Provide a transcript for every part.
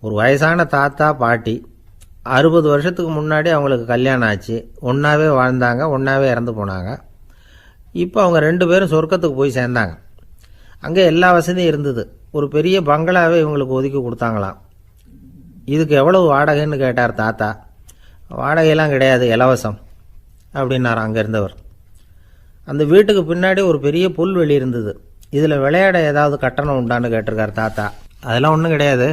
ஒரு வயசான தாத்தா பாட்டி 60 வருஷத்துக்கு முன்னாடி அவங்களுக்கு கல்யாணம் ஆச்சு. ஒன்றாவே வாழ்ந்தாங்க, ஒன்றாவே இறந்து போனாங்க. இப்போ அவங்க 2 பேரும் சொர்க்கத்துக்கு போய் சேர்ந்தாங்க. அங்கே எல்லா வசதியும் இருந்தது. ஒரு பெரிய பங்களாவே இவங்களுக்கு ஒதுக்கி கொடுத்தாங்களாம். இதுக்கு எவ்வளவு வாடகைன்னு கேட்டார் தாத்தா. வாடகையெல்லாம் கிடையாது, இலவசம் அப்படின்னார் அங்கே இருந்தவர். அந்த வீட்டுக்கு பின்னாடி ஒரு பெரிய புல்வெளி இருந்தது. இதில் விளையாட ஏதாவது கட்டணம் உண்டான்னு கேட்டிருக்கார் தாத்தா. அதெல்லாம் ஒன்றும் கிடையாது,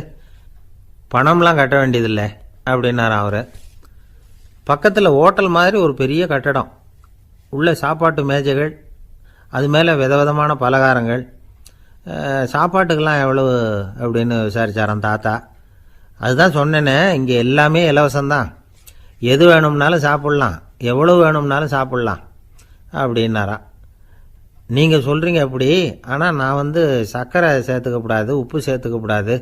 பணம்லாம் கட்ட வேண்டியதில்லை அப்படின்னார் அவர். பக்கத்தில் ஹோட்டல் மாதிரி ஒரு பெரிய கட்டடம், உள்ள சாப்பாட்டு மேஜைகள், அது மேலே விதவிதமான பலகாரங்கள். சாப்பாட்டுக்கெல்லாம் எவ்வளவு அப்படின்னு விசாரிச்சாராம் தாத்தா. அதுதான் சொன்னேனே, இங்கே எல்லாமே இலவசம்தான், எது வேணும்னாலும் சாப்பிட்லாம், எவ்வளவு வேணும்னாலும் சாப்பிட்லாம் அப்படின்னாராம். நீங்கள் சொல்கிறீங்க அப்படி, ஆனால் நான் சர்க்கரை சேர்த்துக்கக்கூடாது, உப்பு சேர்த்துக்கக்கூடாது,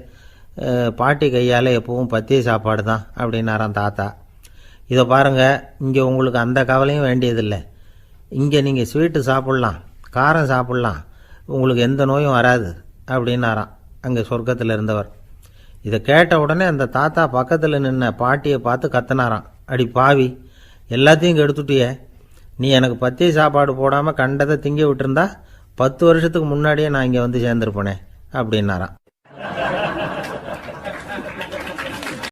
பாட்டி கையால் எப்பவும் பத்திய சாப்பாடு தான் அப்படின்னாராம் தாத்தா. இதை பாருங்கள், இங்கே உங்களுக்கு அந்த கவலையும் வேண்டியதில்லை. இங்கே நீங்கள் ஸ்வீட்டு சாப்பிட்லாம், காரம் சாப்பிட்லாம், உங்களுக்கு எந்த நோயும் வராது அப்படின்னாராம் அங்கே சொர்க்கத்தில் இருந்தவர். இதை கேட்ட உடனே அந்த தாத்தா பக்கத்தில் நின்ன பாட்டியை பார்த்து கத்தினாராம். அடி பாவி, எல்லாத்தையும் கெடுத்துட்டியே, நீ எனக்கு பத்திய சாப்பாடு போடாமல் கண்டதை திங்க விட்டுருந்தா 10 வருஷத்துக்கு முன்னாடியே நான் இங்கே சேர்ந்துருப்பேனே அப்படின்னாராம்.